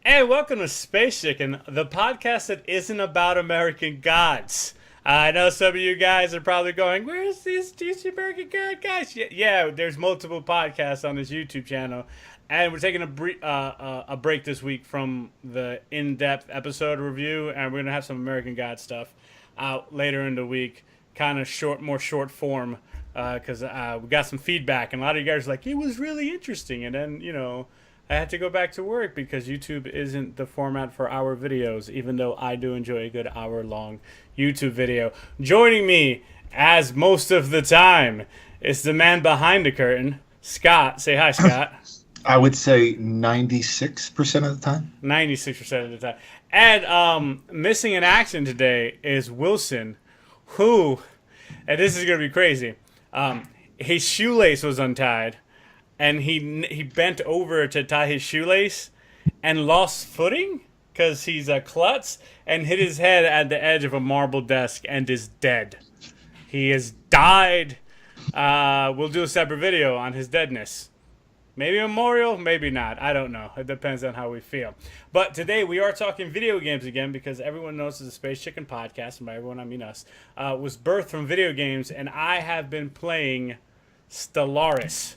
Hey, welcome to Space Chicken, the podcast that isn't about American gods. I know some of you guys are probably going, "Where's these American God guys?" Yeah, there's multiple podcasts on this YouTube channel, and we're taking a break this week from the in-depth episode review, and we're gonna have some American God stuff out later in the week, kind of more short form, because we got some feedback, and a lot of you guys are like, "It was really interesting," and then I had to go back to work because YouTube isn't the format for our videos, even though I do enjoy a good hour long YouTube video. Joining me, as most of the time, is the man behind the curtain, Scott. Say hi, Scott. I would say 96% of the time. 96% of the time. And missing in action today is Wilson, who, and this is going to be crazy, his shoelace was untied and he bent over to tie his shoelace and lost footing because he's a klutz and hit his head at the edge of a marble desk and is dead. He has died. We'll do a separate video on his deadness. Maybe a memorial, maybe not. I don't know. It depends on how we feel. But today we are talking video games again because everyone knows it's a Space Chicken podcast, and by everyone I mean us, was birthed from video games, and I have been playing Stellaris,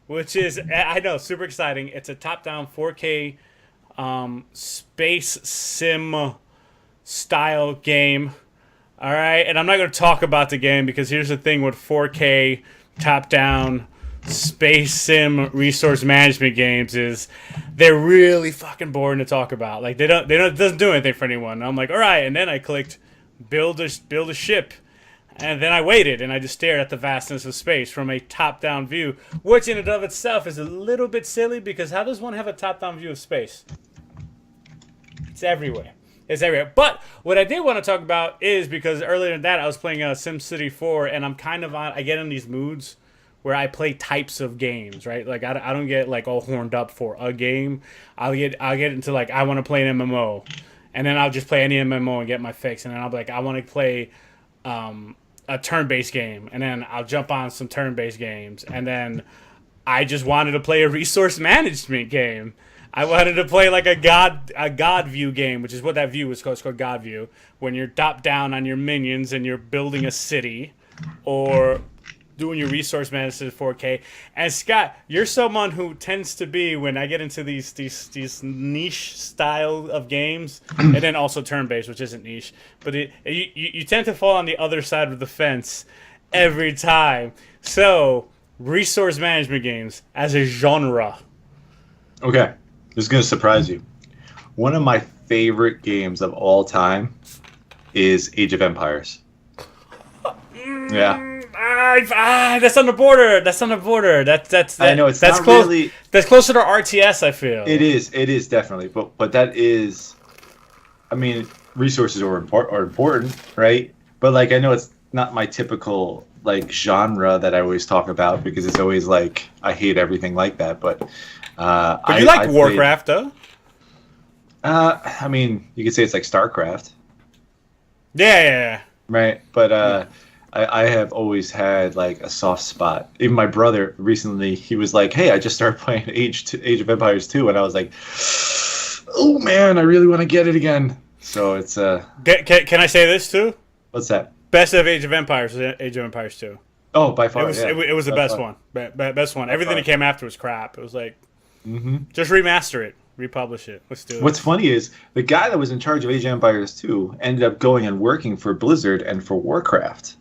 which is, I know, super exciting. It's a top-down 4K space sim style game. All right, and I'm not going to talk about the game because here's the thing with 4K top-down space sim resource management games is they're really fucking boring to talk about. Like they don't it doesn't do anything for anyone. I'm like, all right, and then I clicked build a ship. And then I waited and I just stared at the vastness of space from a top-down view, which in and of itself is a little bit silly because how does one have a top-down view of space? It's everywhere. It's everywhere. But what I did want to talk about is because earlier than that I was playing SimCity 4 and I get in these moods where I play types of games, right? Like I don't get like all horned up for a game. I'll get into like I want to play an MMO, and then I'll just play any MMO and get my fix, and then I'll be like I want to play a turn-based game, and then I'll jump on some turn-based games, and then I just wanted to play a resource management game. I wanted to play like a god view game, which is what that view is called. It's called God view, when you're top down on your minions and you're building a city, or doing your resource management 4K. And Scott, you're someone who tends to be when I get into these niche style of games, and then also turn based, which isn't niche, but you tend to fall on the other side of the fence every time. So resource management games as a genre. Okay, this is going to surprise you. One of my favorite games of all time is Age of Empires. Yeah. That's on the border. That's on the border. I know it's that's not close. really. That's closer to RTS. I feel It is. It is definitely. But that is. I mean, resources are important, right? But like, I know it's not my typical like genre that I always talk about because it's always like I hate everything like that. But But you like Warcraft, though. I mean, you could say it's like StarCraft, Yeah. right? But I have always had like a soft spot. Even my brother recently, he was like, "Hey, I just started playing Age of Empires 2," and I was like, "Oh man, I really want to get it again." So it's Can I say this too? what's that? Best of Age of Empires was Age of Empires 2. Oh, by far, It was the By best far. one. Best one. Everything far. that came after was crap. It was like, just remaster it, republish it. Let's do it. What's funny is the guy that was in charge of Age of Empires 2 ended up going and working for Blizzard and for Warcraft.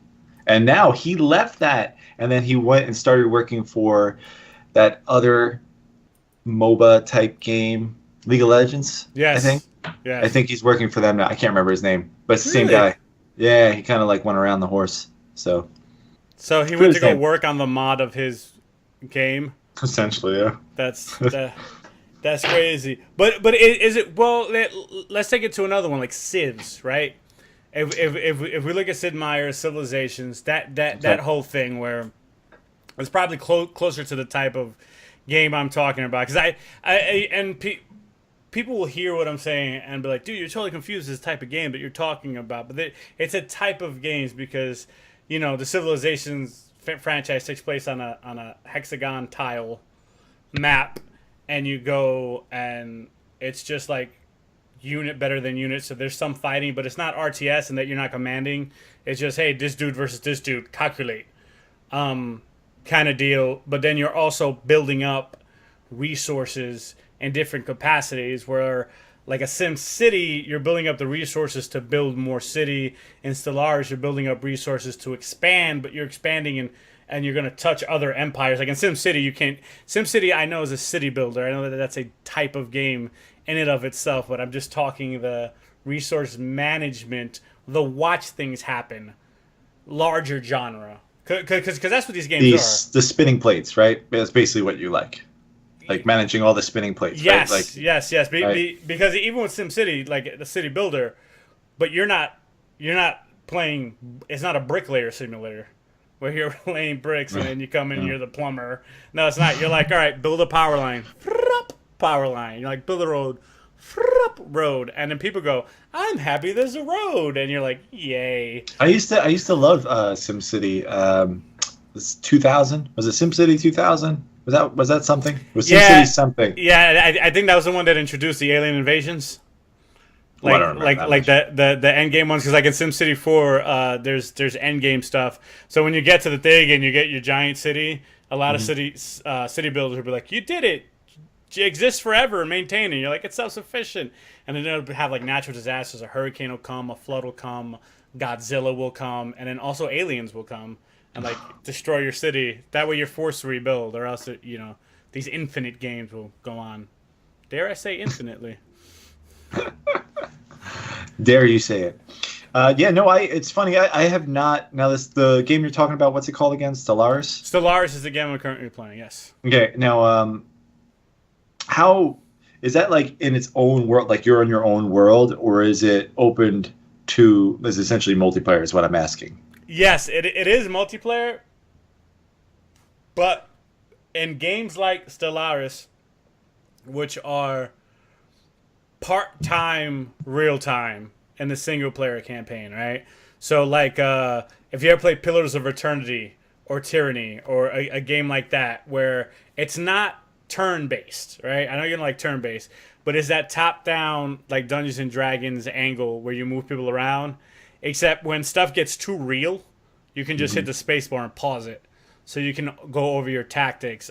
And now he left that and then he went and started working for that other MOBA type game, League of Legends. Yes. I think. Yes. I think he's working for them now. I can't remember his name, but it's the same Really? guy. Yeah, he kind of like went around the horse. So So he went to go Same. work on the mod of his game. essentially, yeah. That's crazy. But is it well? Let's take it to another one like Civs, right? If we look at Sid Meier's Civilizations, that whole thing where it's probably closer to the type of game I'm talking about because people will hear what I'm saying and be like, dude, you're totally confused with this type of game that you're talking about. But it's a type of games because, the Civilizations franchise takes place on a hexagon tile map, and you go and It's just like unit better than unit. So there's some fighting, but it's not RTS and that you're not commanding. It's just, hey, this dude versus this dude, calculate, kind of deal. But then you're also building up resources in different capacities. Where like a Sim City, you're building up the resources to build more city. In Stellaris, you're building up resources to expand, but you're expanding and you're going to touch other empires. Like in SimCity, you can't. SimCity, I know, is a city builder. I know that that's a type of game in and of itself, but I'm just talking the resource management, the watch things happen, larger genre. Because that's what these games are. The spinning plates, right? That's basically what you like managing all the spinning plates. Yes, right? Like, yes. Because even with SimCity, like the city builder, but you're not playing. It's not a bricklayer simulator where you're laying bricks and then you come in and you're the plumber. No, it's not. You're like, all right, build a power line. Power line. You're like, build a road. Road. And then people go, I'm happy there's a road. And you're like, yay. I used to love SimCity. This 2000, was it SimCity 2000? Was that something? It was SimCity something? Yeah, I think that was the one that introduced the alien invasions. Like the end game ones, because like in SimCity 4, there's end game stuff. So when you get to the thing and you get your giant city, a lot of city builders will be like, "You did it! It exists forever and maintain it." You're like, "It's self-sufficient," and then they'll have like natural disasters. A hurricane will come, a flood will come, Godzilla will come, and then also aliens will come and like destroy your city. That way you're forced to rebuild, or else these infinite games will go on. Dare I say infinitely? Dare you say it? It's funny. I have not. Now, the game you're talking about, what's it called again? Stellaris? Stellaris is the game I'm currently playing, yes. Okay, now, how is that like in its own world? Like you're in your own world, or is it opened to, is essentially multiplayer is what I'm asking. Yes, it is multiplayer, but in games like Stellaris, which are part-time, real-time in the single-player campaign, right? So, like, if you ever play Pillars of Eternity or Tyranny or a game like that where it's not turn-based, right? I know you don't like turn-based, but it's that top-down, like Dungeons & Dragons angle where you move people around, except when stuff gets too real, you can just hit the spacebar and pause it so you can go over your tactics.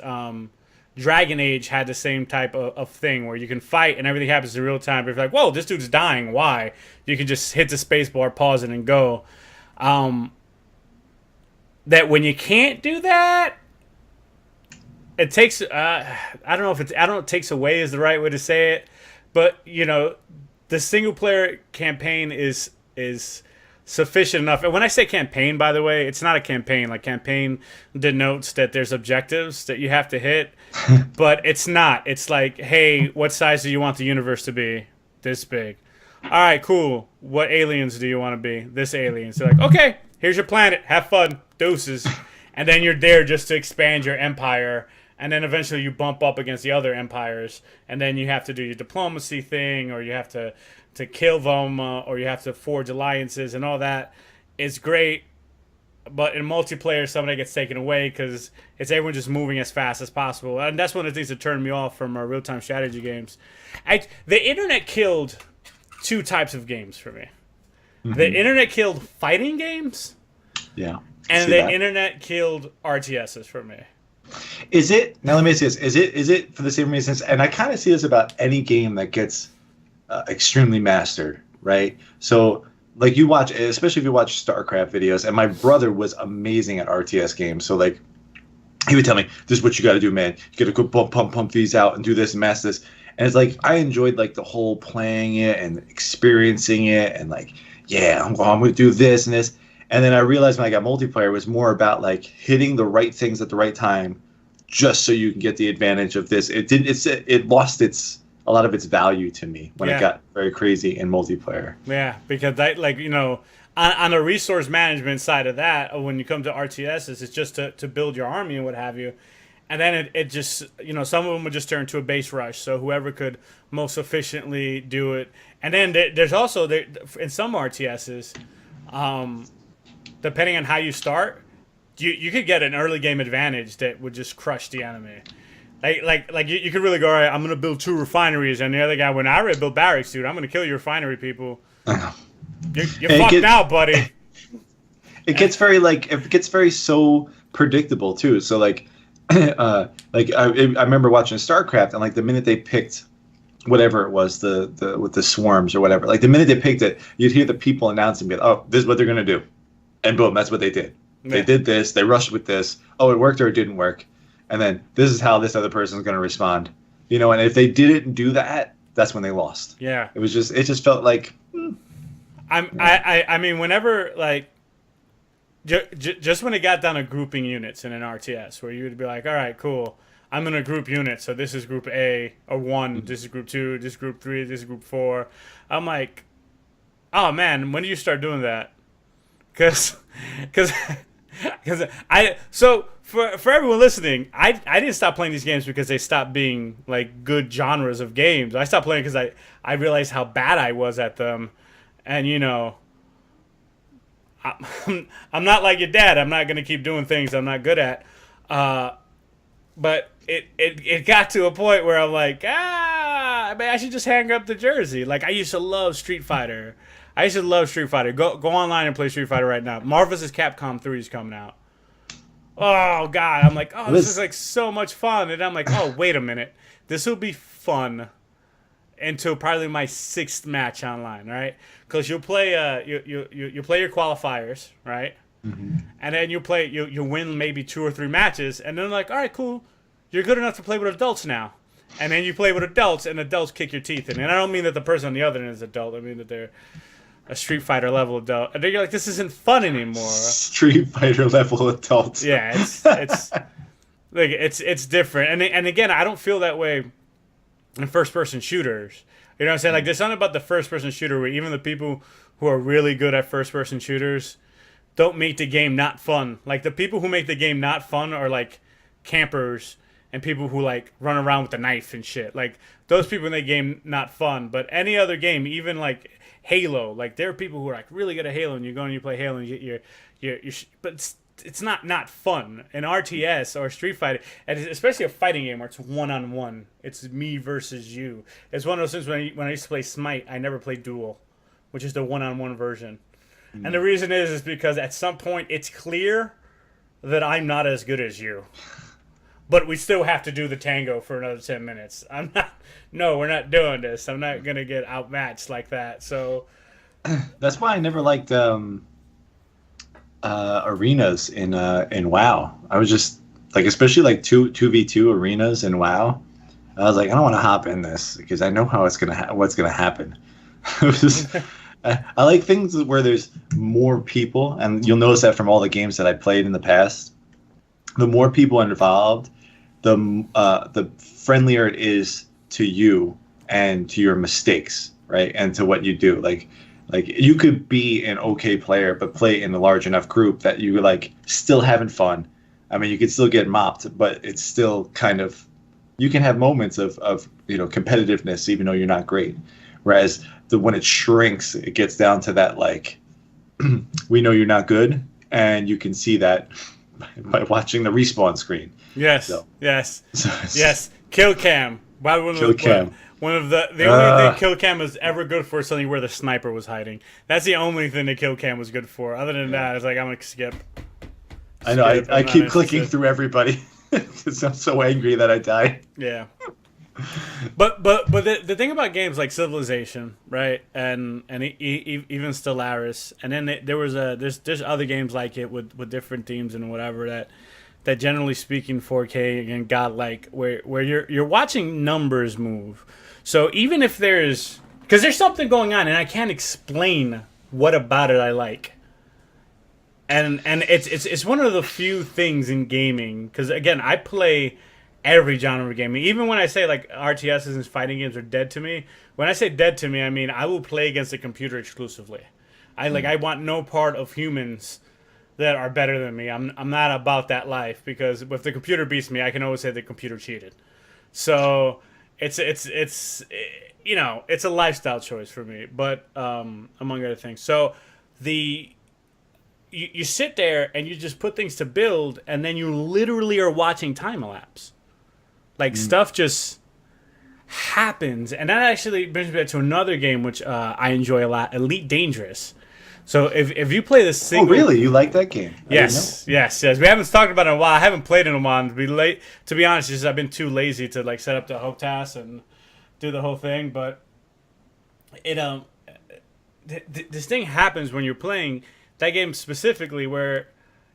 Dragon Age had the same type of thing where you can fight and everything happens in real time. But if you're like, whoa, this dude's dying, why? You can just hit the spacebar, pause it, and go. That when you can't do that, it takes. I don't know if takes away is the right way to say it, but the single player campaign is sufficient enough. And when I say campaign, by the way, it's not a campaign. Like, campaign denotes that there's objectives that you have to hit, but it's not. It's like, hey, what size do you want the universe to be? This big. All right, cool. What aliens do you want to be? This alien. So like, okay, here's your planet. Have fun. Deuces. And then you're there just to expand your empire. And then eventually you bump up against the other empires. And then you have to do your diplomacy thing, or you have to kill them, or you have to forge alliances, and all that is great. But in multiplayer, somebody gets taken away because it's everyone just moving as fast as possible. And that's one of the things that turned me off from real-time strategy games. The internet killed two types of games for me. The internet killed fighting games. Yeah. And the internet killed RTSs for me. Is it, now let me say this, is it for the same reasons? And I kind of see this about any game that gets extremely mastered, right? So, like, you watch, especially if you watch StarCraft videos, and my brother was amazing at RTS games. So, like, he would tell me, this is what you got to do, man. You got to go pump these out and do this and master this. And it's like, I enjoyed, like, the whole playing it and experiencing it and, like, yeah, I'm going to do this and this. And then I realized when I got multiplayer, it was more about, like, hitting the right things at the right time just so you can get the advantage of this. It lost a lot of its value to me when it got very crazy in multiplayer. Yeah, because that, like, on the resource management side of that, when you come to RTSs, it's just to build your army and what have you. And then it just, some of them would just turn to a base rush. So whoever could most efficiently do it. And then there's also, in some RTSs, depending on how you start, you could get an early game advantage that would just crush the enemy. Like you could really go, all right, I'm gonna build 2 refineries, and the other guy, when I build barracks, dude, I'm gonna kill your refinery people. You're fucked now, buddy. It gets very so predictable too. So like, I remember watching StarCraft, and like the minute they picked whatever it was, the with the swarms or whatever, like the minute they picked it, you'd hear the people announcing, "Oh, this is what they're gonna do," and boom, that's what they did. Yeah. They did this. They rushed with this. Oh, it worked or it didn't work, and then this is how this other person is gonna respond. You know, and if they didn't do that, that's when they lost. Yeah, it just felt like. I mean, whenever like. Just when it got down to grouping units in an RTS, where you would be like, all right, cool, I'm going to group units. So this is group A, or 1, this is group 2, this is group 3, this is group 4. I'm like, oh, man, when do you start doing that? Because so for everyone listening, I didn't stop playing these games because they stopped being, like, good genres of games. I stopped playing because I realized how bad I was at them. And, you know... I'm not like your dad. I'm not going to keep doing things I'm not good at. But it got to a point where I'm like, I should just hang up the jersey. Like, I used to love Street Fighter. Go online and play Street Fighter right now. Marvel vs. Capcom 3 is coming out. Oh, God. I'm like, oh, this is like so much fun. And I'm like, oh, wait a minute. This will be fun until probably my 6th match online, right? Because you'll play you play your qualifiers, right? Mm-hmm. And then you win maybe 2 or 3 matches, and then like, all right, cool, you're good enough to play with adults now. And then you play with adults, and adults kick your teeth in. And I don't mean that the person on the other end is adult. I mean that they're a Street Fighter level adult. And then you're like, this isn't fun anymore. Street Fighter level adults. Yeah, it's like it's different. And again, I don't feel that way in first person shooters. You know what I'm saying? Like, there's something about the first-person shooter where even the people who are really good at first-person shooters don't make the game not fun. Like, the people who make the game not fun are, like, campers and people who, like, run around with a knife and shit. Like, those people make the game not fun. But any other game, even, like, Halo, like, there are people who are, like, really good at Halo, and you go and you play Halo, and but it's not fun. An RTS or Street Fighter, and especially a fighting game where it's one-on-one. It's me versus you. It's one of those things when I used to play Smite, I never played Duel, which is the one-on-one version. And the reason is because at some point it's clear that I'm not as good as you. But we still have to do the tango for another 10 minutes. We're not doing this. I'm not going to get outmatched like that. So that's why I never liked arenas in WoW. I was just like, especially like 2v2 arenas in WoW. I was like, I don't want to hop in this because I know how what's gonna happen. I like things where there's more people, and you'll notice that from all the games that I played in the past. The more people involved, the friendlier it is to you and to your mistakes, right, and to what you do. Like you could be an okay player, but play in a large enough group that you like still having fun. I mean, you could still get mopped, but it's still kind of, you can have moments of competitiveness even though you're not great. Whereas when it shrinks, it gets down to that like, we know you're not good, and you can see that by watching the respawn screen. Yes, so. Yes. Kill cam. Kill cam. One of the only thing kill cam was ever good for is something where the sniper was hiding. That's the only thing that kill cam was good for. Other than that, it's like, I'm gonna skip. I know. I keep clicking through everybody because I'm so angry that I die. Yeah. But the thing about games like Civilization, right, and even Stellaris, and then there's other games like it with different themes and whatever that generally speaking 4K and got like where you're watching numbers move. So even if there's something going on and I can't explain what about it I like. And it's one of the few things in gaming, because again, I play every genre of gaming. Even when I say like RTSs and fighting games are dead to me, when I say dead to me, I mean I will play against the computer exclusively. I want no part of humans that are better than me. I'm not about that life, because if the computer beats me, I can always say the computer cheated. So it's a lifestyle choice for me, but among other things. So you sit there and you just put things to build, and then you literally are watching time elapse. Like stuff just happens, and that actually brings me back to another game which I enjoy a lot, Elite Dangerous. So if you play the single, Oh, really? You like that game? yes. We haven't talked about it in a while. I haven't played it in a while. To be honest, just I've been too lazy to like set up the hope task and do the whole thing. But it this thing happens when you're playing that game specifically, where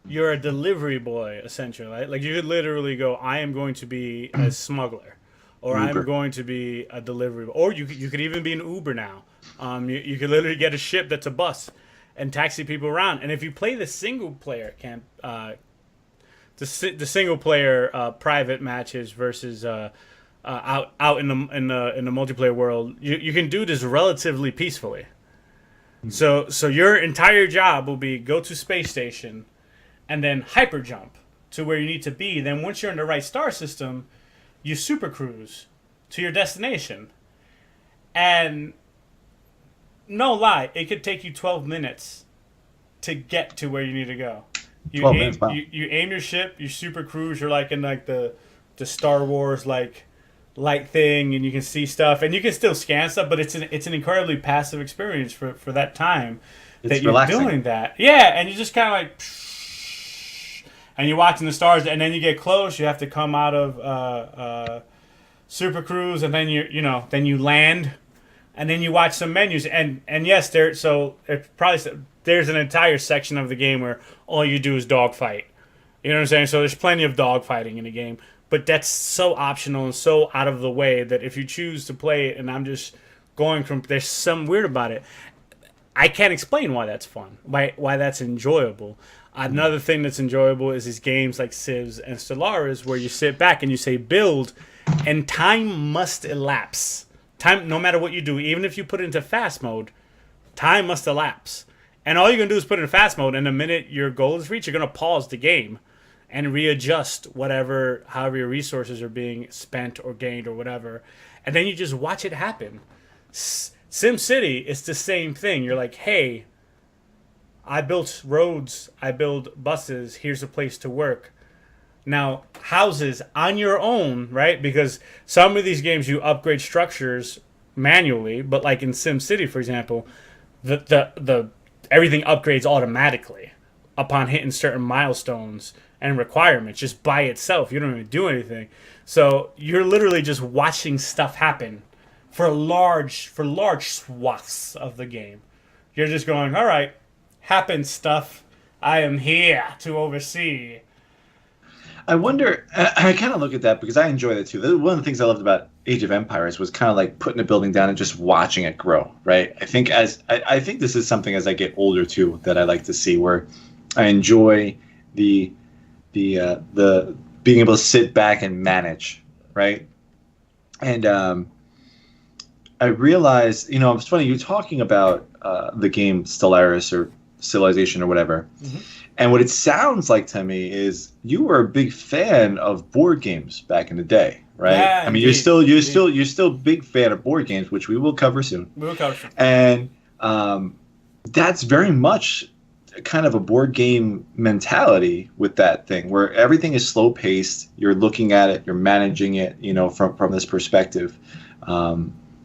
you're a delivery boy essentially, right? Like you could literally go, I am going to be a smuggler, or Uber. I'm going to be a delivery, or you could even be an Uber now. You could literally get a ship that's a bus and taxi people around. And if you play the single player the single player private matches versus out in the multiplayer world, you can do this relatively peacefully. So your entire job will be go to space station and then hyper jump to where you need to be. Then once you're in the right star system, you super cruise to your destination. And no lie, it could take you 12 minutes to get to where you need to go. You 12 aim, minutes, wow. you aim your ship, you super cruise, you're like in like the Star Wars like light thing, and you can see stuff, and you can still scan stuff, but it's an incredibly passive experience for that time that you're relaxing. doing that. Yeah, and you just kind of like, and you're watching the stars, and then you get close, you have to come out of super cruise, and then then you land, and then you watch some menus, and yes, there's an entire section of the game where all you do is dogfight. You know what I'm saying? So there's plenty of dogfighting in the game, but that's so optional and so out of the way that if you choose to play it, and I'm just going from, there's some weird about it. I can't explain why that's fun, why that's enjoyable. Another thing that's enjoyable is these games like Civs and Stellaris, where you sit back and you say build, and time must elapse. Time, no matter what you do, even if you put it into fast mode, time must elapse. And all you're going to do is put it in fast mode, and the minute your goal is reached, you're going to pause the game and readjust however your resources are being spent or gained or whatever. And then you just watch it happen. SimCity, it's the same thing. You're like, hey, I built roads, I build buses, here's a place to work. Now, houses on your own, right? Because some of these games you upgrade structures manually, but like in SimCity, for example, the everything upgrades automatically upon hitting certain milestones and requirements just by itself. You don't even do anything. So you're literally just watching stuff happen for large swaths of the game. You're just going, all right, happen stuff. I am here to oversee. I wonder, I kind of look at that because I enjoy that too. One of the things I loved about Age of Empires was kind of like putting a building down and just watching it grow, right? I think this is something as I get older too that I like to see, where I enjoy the being able to sit back and manage, right? And I realized, it's funny, you're talking about the game Stellaris or Civilization or whatever. Mm-hmm. And what it sounds like to me is you were a big fan of board games back in the day, right? Yeah, I mean, you're still a big fan of board games, which we will cover soon. And that's very much kind of a board game mentality with that thing, where everything is slow paced. You're looking at it, you're managing it, from this perspective.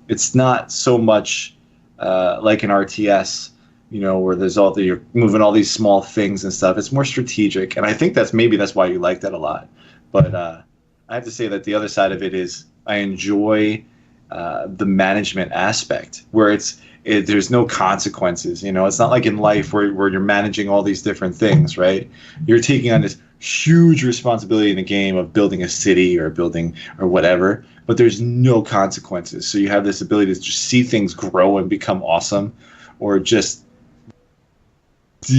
It's not so much like an RTS. Where there's you're moving all these small things and stuff. It's more strategic, and I think that's why you like that a lot. But I have to say that the other side of it is I enjoy the management aspect, where there's no consequences. It's not like in life where you're managing all these different things, right? You're taking on this huge responsibility in the game of building a city or building or whatever, but there's no consequences. So you have this ability to just see things grow and become awesome, or just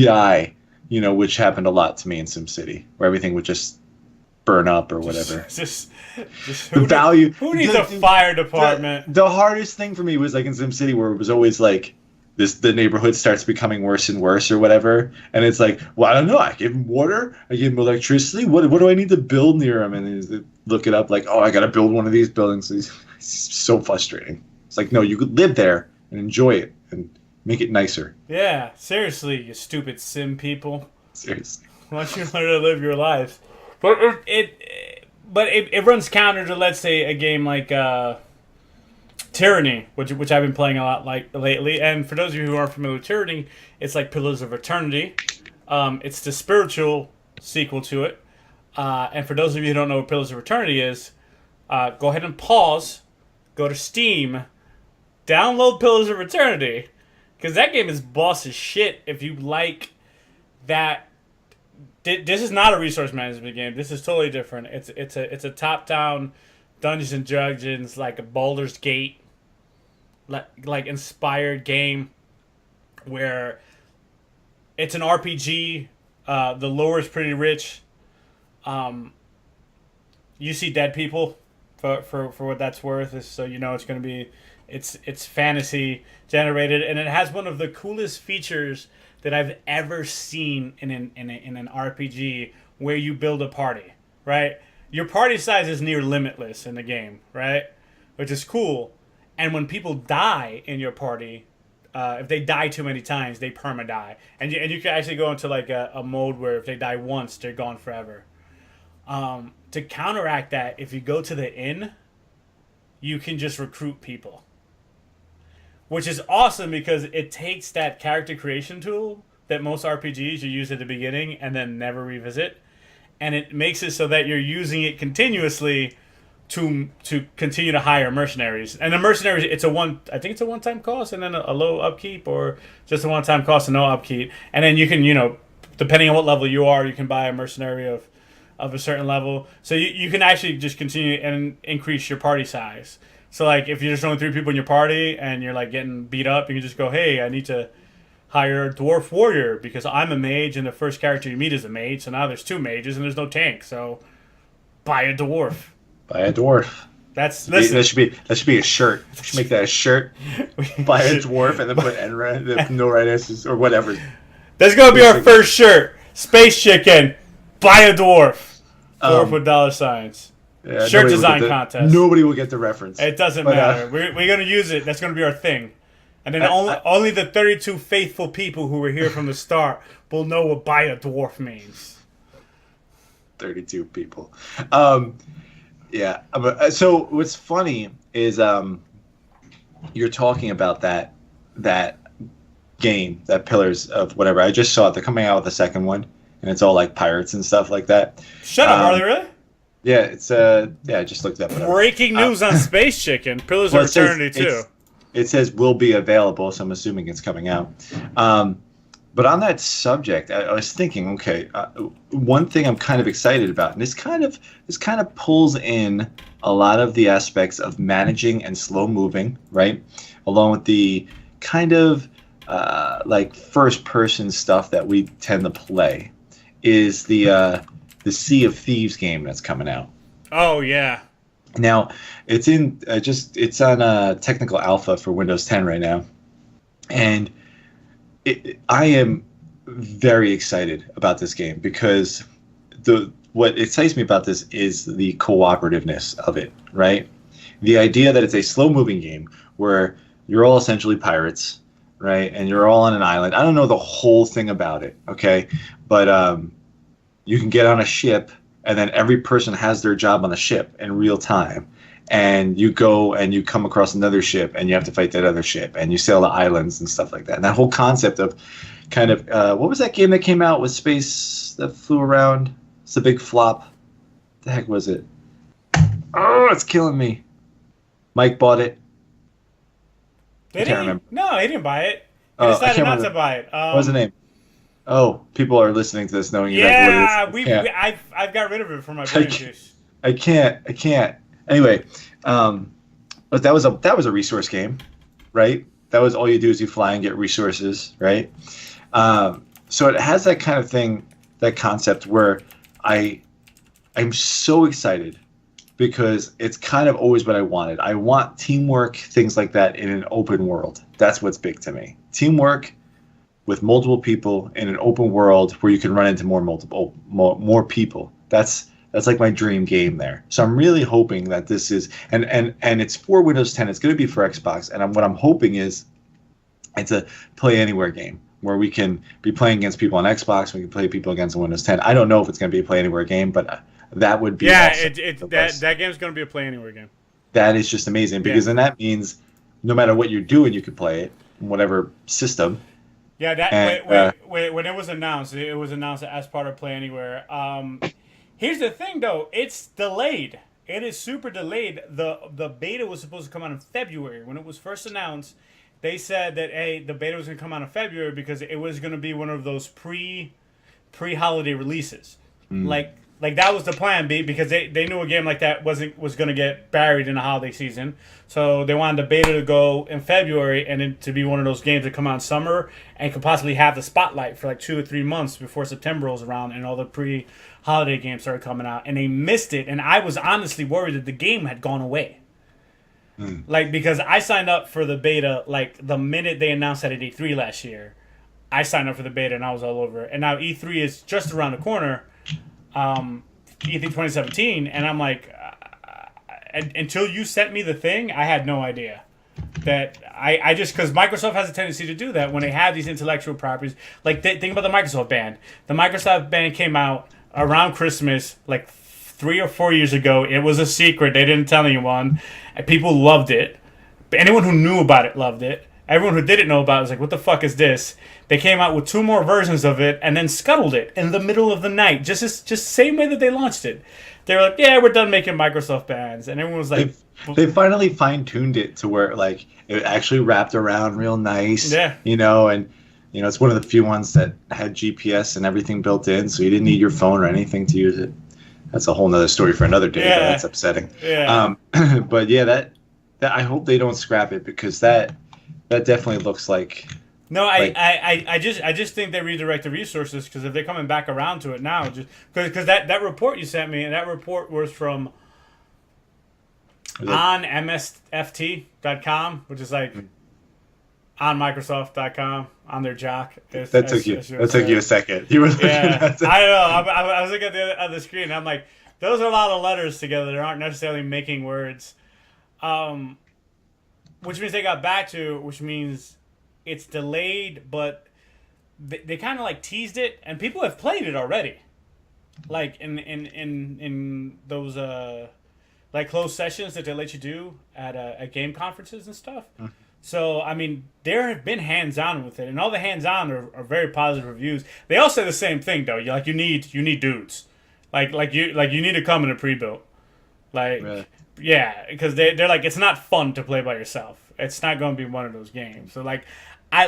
die, which happened a lot to me in SimCity, where everything would just burn up or whatever. Just who needs a fire department? The hardest thing for me was like in SimCity, where it was always like the neighborhood starts becoming worse and worse or whatever, and it's like, well, I don't know, I give him water, I give him electricity, what do I need to build near him? And they look it up like, oh, I gotta build one of these buildings. It's so frustrating. It's like, no, you could live there and enjoy it and make it nicer. Yeah, seriously, you stupid sim people. Seriously. Why don't you learn to live your life? But but it runs counter to, let's say, a game like Tyranny, which I've been playing a lot like lately. And for those of you who aren't familiar with Tyranny, it's like Pillars of Eternity. It's the spiritual sequel to it. And for those of you who don't know what Pillars of Eternity is, go ahead and pause, go to Steam, download Pillars of Eternity, because that game is boss as shit. If you like that, this is not a resource management game. This is totally different. It's a top-down Dungeons and Dragons, like a Baldur's Gate, like inspired game, where it's an RPG. The lore is pretty rich. You see dead people for what that's worth, so you know it's going to be it's fantasy generated, and it has one of the coolest features that I've ever seen in an RPG, where you build a party, right? Your party size is near limitless in the game, right? Which is cool. And when people die in your party, if they die too many times, they perma-die. And you can actually go into like a mode where if they die once, they're gone forever. To counteract that, if you go to the inn, you can just recruit people. Which is awesome because it takes that character creation tool that most RPGs you use at the beginning and then never revisit, and it makes it so that you're using it continuously to continue to hire mercenaries. And the mercenaries, I think it's a one-time cost and then a low upkeep, or just a one-time cost and no upkeep. And then you can, depending on what level you are, you can buy a mercenary of a certain level. So you can actually just continue and increase your party size. So like if you're just only 3 people in your party and you're like getting beat up, you can just go, hey, I need to hire a dwarf warrior because I'm a mage and the first character you meet is a mage. So now there's 2 mages and there's no tank. So buy a dwarf. Buy a dwarf. That should be a shirt. We should make that a shirt. Buy a dwarf and then put NRED, no right answers or whatever. That's gonna be our first shirt. Space Chicken. Buy a dwarf. Dwarf with $signs. Yeah, shirt design contest. Nobody will get the reference. It doesn't matter. We're going to use it. That's going to be our thing. And then only the 32 faithful people who were here from the start will know what buy a dwarf means. 32 people. Yeah. So what's funny is you're talking about that game, that Pillars of whatever. I just saw it. They're coming out with the second one, and it's all like pirates and stuff like that. Shut up, are they really? Yeah, it's I just looked up. Breaking news on Space Chicken. Pillars of Eternity too. It says will be available, so I'm assuming it's coming out. But on that subject, I was thinking, okay, one thing I'm kind of excited about, and this kind of pulls in a lot of the aspects of managing and slow moving, right, along with the kind of like first person stuff that we tend to play, is the Sea of Thieves game that's coming out. Oh yeah. Now it's on technical alpha for Windows 10 right now, and I am very excited about this game because what excites me about this is the cooperativeness of it, right? The idea that it's a slow-moving game where you're all essentially pirates, right? And you're all on an island. I don't know the whole thing about it, okay? But you can get on a ship, and then every person has their job on the ship in real time. And you go and you come across another ship, and you have to fight that other ship, and you sail the islands and stuff like that. And that whole concept of kind of what was that game that came out with space that flew around? It's a big flop. What the heck was it? Oh, it's killing me. Mike bought it. I can't remember. No, he didn't buy it. He decided not to buy it. What was the name? Oh, people are listening to this knowing exactly what it is. I've got rid of it from my brain juice. I can't. Anyway, but that was a resource game, right? That was all you do is you fly and get resources, right? So it has that kind of thing, that concept where I'm so excited because it's kind of always what I wanted. I want teamwork, things like that in an open world. That's what's big to me. Teamwork with multiple people in an open world where you can run into more people. That's like my dream game there. So I'm really hoping that this is and it's for Windows 10. It's going to be for Xbox, and what I'm hoping is it's a play anywhere game where we can be playing against people on Xbox. We can play people against Windows 10. I don't know if it's going to be a play anywhere game, but that would be Yeah, awesome. that game's gonna be a play anywhere game. That is just amazing because then that means no matter what you're doing, you can play it in whatever system. Yeah, when it was announced as part of Play Anywhere. Here's the thing, though, it's delayed. It is super delayed. The beta was supposed to come out in February. When it was first announced, they said that the beta was going to come out in February because it was going to be one of those pre-holiday releases. Like that was the plan B, because they knew a game like that was going to get buried in the holiday season. So they wanted the beta to go in February and then to be one of those games that come out in summer and could possibly have the spotlight for like 2 or 3 months before September rolls around and all the pre-holiday games started coming out. And they missed it, and I was honestly worried that the game had gone away. Like, because I signed up for the beta like the minute they announced that at E3 last year. I signed up for the beta and I was all over it. And now E3 is just around the corner. E3 2017, and I'm like, until you sent me the thing, I had no idea that I just, because Microsoft has a tendency to do that when they have these intellectual properties. Like, think about the Microsoft band. The Microsoft band came out around Christmas, like 3 or 4 years ago. It was a secret; they didn't tell anyone, and people loved it. But anyone who knew about it loved it. Everyone who didn't know about it was like, what the fuck is this? They came out with 2 more versions of it and then scuttled it in the middle of the night. Just same way that they launched it. They were like, yeah, we're done making Microsoft bands. And everyone was like... They finally fine-tuned it to where like it actually wrapped around real nice. Yeah. And it's one of the few ones that had GPS and everything built in, so you didn't need your phone or anything to use it. That's a whole nother story for another day, but that's upsetting. Yeah. But yeah, that I hope they don't scrap it, because that definitely looks like... No, I just think they redirect the resources, because if they're coming back around to it now, just because that report you sent me, and that report was from on msft.com, which is like on Microsoft.com, on their jock. That took you a second. You were looking at that. I don't know. I was looking at the other screen, and I'm like, those are a lot of letters together that aren't necessarily making words. Which means they got back to, which means it's delayed, but they kind of like teased it, and people have played it already, like in those like closed sessions that they let you do at game conferences and stuff. Mm-hmm. So I mean, there have been hands-on with it, and all the hands-on are very positive reviews. They all say the same thing though. You need dudes, like you need to come in a pre-built, like. Really? Yeah, because they're like, it's not fun to play by yourself. It's not going to be one of those games. So I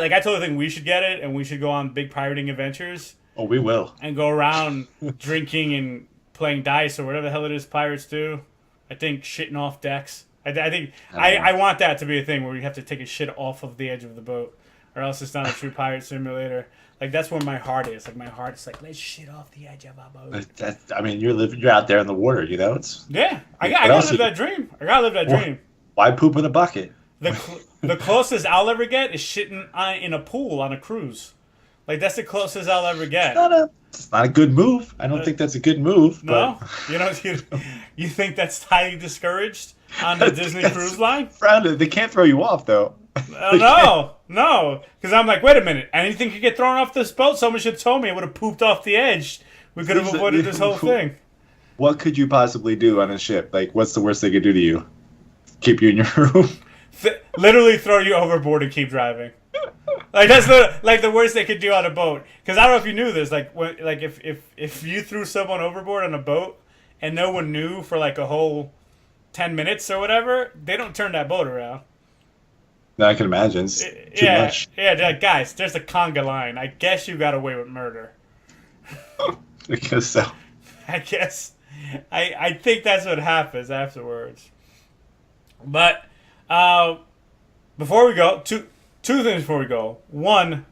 totally think we should get it, and we should go on big pirating adventures. Oh, we will. And go around drinking and playing dice or whatever the hell it is pirates do. I think shitting off decks. I want that to be a thing where you have to take a shit off of the edge of the boat, or else it's not a true pirate simulator. Like, that's where my heart is. Like, my heart is like, let's shit off the edge of our boat. I mean, you're out there in the water, It's I gotta live that dream. I gotta live that dream. Why poop in a bucket? The closest I'll ever get is shitting in a pool on a cruise. Like, that's the closest I'll ever get. It's not a good move. I don't think that's a good move. No, but... you think that's highly discouraged on the Disney Cruise Line? They can't throw you off though. No, because I'm like, wait a minute. Anything could get thrown off this boat. Someone should have told me. I would have pooped off the edge. We could have avoided this whole thing. What could you possibly do on a ship? Like, what's the worst they could do to you? Keep you in your room? Literally throw you overboard and keep driving. Like, that's the worst they could do on a boat. Because I don't know if you knew this. If you threw someone overboard on a boat and no one knew for like a whole 10 minutes or whatever, they don't turn that boat around. No, I can imagine. It's too much. Yeah, they're like, guys, there's a conga line. I guess you got away with murder. I guess so. I guess. I think that's what happens afterwards. But before we go, two things before we go. One,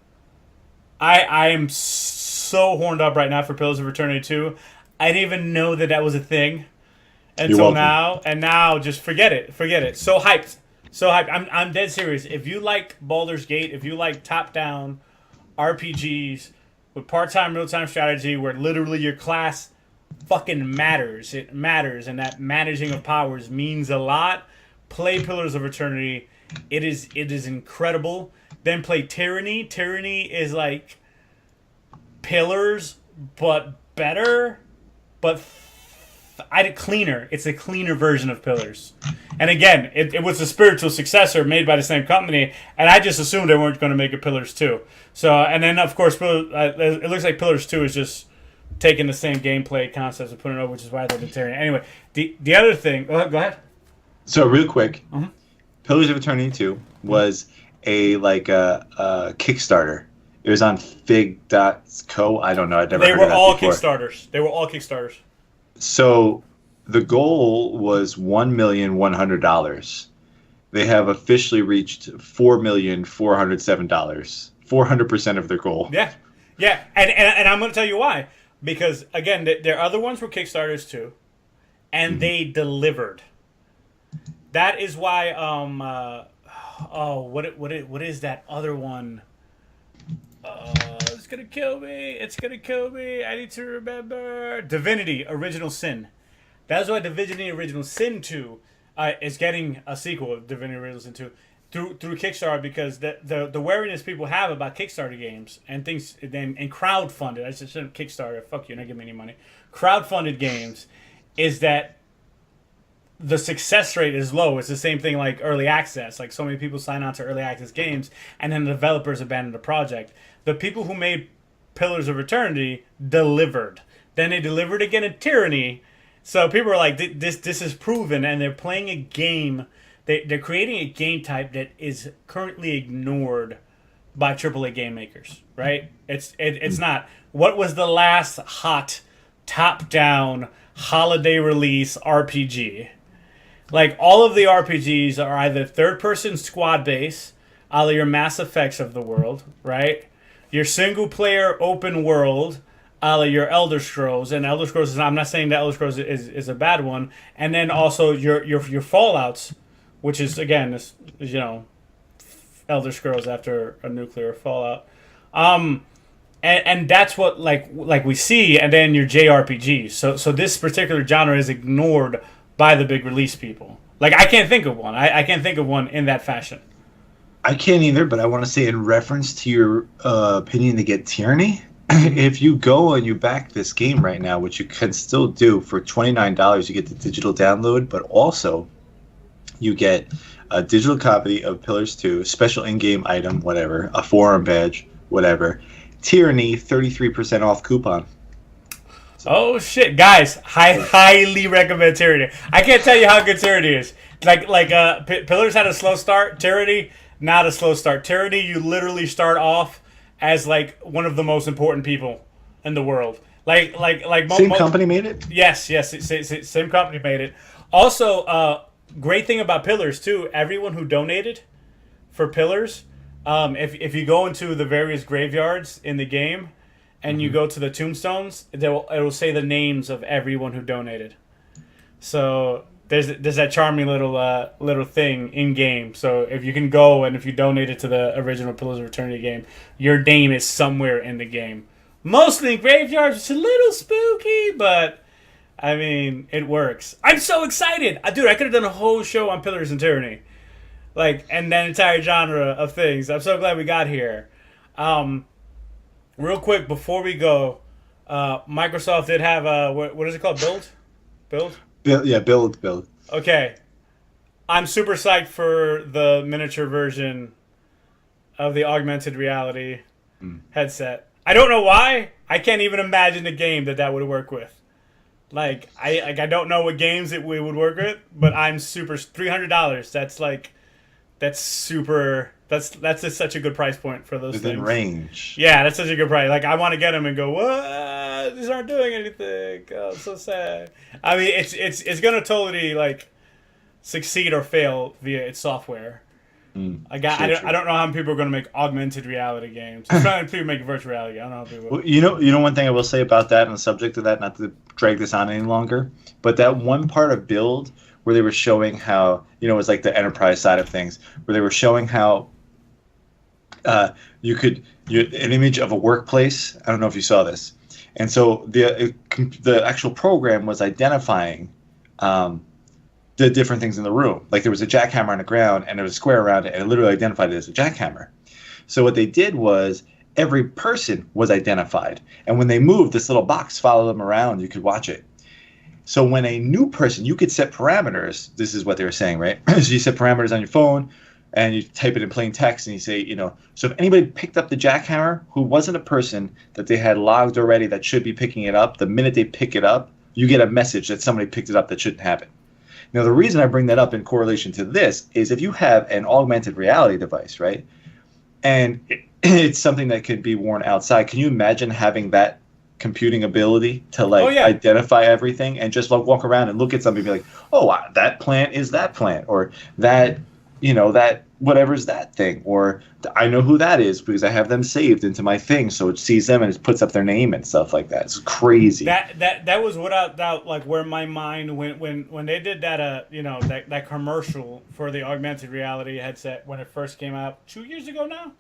I am so horned up right now for Pillars of Eternity 2. I didn't even know that was a thing until now. And now, just forget it. So hyped. I'm dead serious. If you like Baldur's Gate, if you like top-down RPGs with part-time, real-time strategy where literally your class fucking matters, it matters, and that managing of powers means a lot, play Pillars of Eternity. It is incredible. Then play Tyranny. Tyranny is like Pillars, but better, but cleaner. It's a cleaner version of Pillars. And again, it was a spiritual successor made by the same company, and I just assumed they weren't going to make a Pillars 2. So, and then of course, it looks like Pillars 2 is just taking the same gameplay concepts and putting it over, which is why they're Tyranny. Anyway, the other thing, go ahead. So real quick, Pillars of Eternity 2 was a Kickstarter. It was on Fig.co. I don't know. I'd never heard of that before. They were all Kickstarters. So the goal was $1,100,000. They have officially reached $4,407,000. 400% of their goal. Yeah. And I'm going to tell you why. Because, again, their other ones were Kickstarters too. And they delivered. That is why, what is that other one? It's gonna kill me. I need to remember. Divinity: Original Sin. That's why Divinity: Original Sin 2 is getting a sequel of Divinity: Original Sin 2 through Kickstarter, because the wariness people have about Kickstarter games and things and crowdfunded. I shouldn't Kickstarter. Fuck you, not giving me any money. Crowdfunded games is that the success rate is low. It's the same thing like early access. Like, so many people sign on to early access games and then the developers abandon the project. The people who made Pillars of Eternity delivered. Then they delivered again in Tyranny. So people are like, this is proven, and they're playing a game. They're creating a game type that is currently ignored by AAA game makers, right? It's not. What was the last hot top-down holiday release RPG? Like, all of the RPGs are either third-person squad-based, a la your Mass Effects of the world, right? Your single-player open world, a la your Elder Scrolls. And Elder Scrolls, I'm not saying that Elder Scrolls is a bad one. And then also your Fallouts, which is, again, this, Elder Scrolls after a nuclear fallout. And that's what, like we see, and then your JRPGs. So this particular genre is ignored by the big release people. Like, I can't think of one. I can't think of one in that fashion. I can't either, but I want to say, in reference to your opinion to get Tyranny, if you go and you back this game right now, which you can still do for $29, you get the digital download, but also you get a digital copy of Pillars 2, special in-game item, whatever, a forearm badge, whatever. Tyranny, 33% off coupon. Oh shit, guys! Highly recommend Tyranny. I can't tell you how good Tyranny is. Pillars had a slow start. Tyranny, not a slow start. Tyranny, you literally start off as like one of the most important people in the world. Same company made it. Yes, same company made it. Also, great thing about Pillars too. Everyone who donated for Pillars, if you go into the various graveyards in the game, and you go to the tombstones, it will say the names of everyone who donated. So there's that charming little thing in game. So if you can go, and if you donated to the original Pillars of Eternity game, your name is somewhere in the game. Mostly in graveyards. It's a little spooky, but I mean, it works. I'm so excited, dude! I could have done a whole show on Pillars and Tyranny, and that entire genre of things. I'm so glad we got here. Real quick before we go, Microsoft did have what is it called? Build. Okay, I'm super psyched for the miniature version of the augmented reality headset. I don't know why. I can't even imagine a game that would work with. I don't know what games we would work with, but I'm super $300. That's super. That's just such a good price point for those within things. Range. Yeah, that's such a good price. Like, I want to get them and go, what? These aren't doing anything. Oh, so sad. I mean, it's gonna totally succeed or fail via its software. I don't know how many people are gonna make augmented reality games. I'm trying to people make virtual reality. I don't know how people. Well, you know one thing I will say about that, and the subject of that, not to drag this on any longer, but that one part of Build where they were showing how, it was like the enterprise side of things, where they were showing how an image of a workplace. I don't know if you saw this, and so the actual program was identifying the different things in the room. Like, there was a jackhammer on the ground, and there was a square around it, and it literally identified it as a jackhammer. So what they did was every person was identified, and when they moved, this little box followed them around. You could watch it. So when a new person, you could set parameters. This is what they were saying, right? So you set parameters on your phone, and you type it in plain text, and you say, so if anybody picked up the jackhammer who wasn't a person that they had logged already that should be picking it up, the minute they pick it up, you get a message that somebody picked it up that shouldn't have it. Now, the reason I bring that up in correlation to this is if you have an augmented reality device, right, and it's something that could be worn outside, can you imagine having that computing ability to identify everything and just walk around and look at something and be like, oh, that plant is that plant, or that, that whatever's that thing, or I know who that is because I have them saved into my thing, so it sees them and it puts up their name and stuff like that. It's crazy. That was without doubt like where my mind went when they did that that commercial for the augmented reality headset when it first came out 2 years ago now.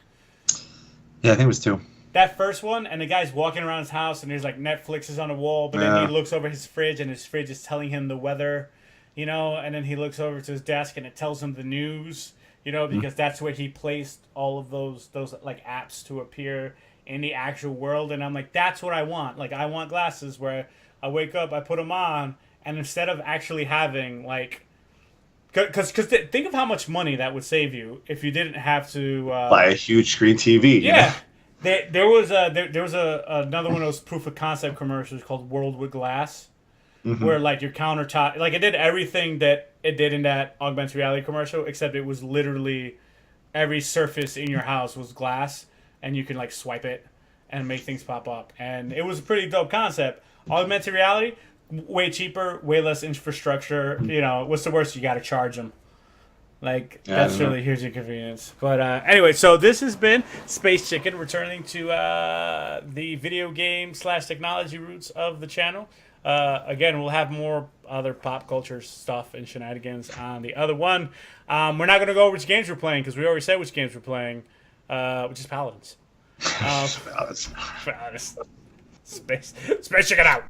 Yeah, I think it was 2. That first one, and the guy's walking around his house, and there's like Netflix is on the wall, but then he looks over his fridge, and his fridge is telling him the weather, and then he looks over to his desk, and it tells him the news, because that's where he placed all of those like apps to appear in the actual world, and I'm like, that's what I want. Like, I want glasses where I wake up, I put them on, and instead of actually having like, because think of how much money that would save you if you didn't have to buy a huge screen TV. Yeah. There was another one of those proof of concept commercials called World with Glass, where like your countertop, like it did everything that it did in that augmented reality commercial, except it was literally every surface in your house was glass, and you can like swipe it and make things pop up, and it was a pretty dope concept. Augmented reality, way cheaper, way less infrastructure. What's the worst? You got to charge them. Like, that's really, here's your convenience. But anyway, so this has been Space Chicken, returning to the video game / technology roots of the channel. Again, we'll have more other pop culture stuff and shenanigans on the other one. We're not going to go over which games we're playing, because we already said which games we're playing, which is Paladins. Paladins. Space Chicken out.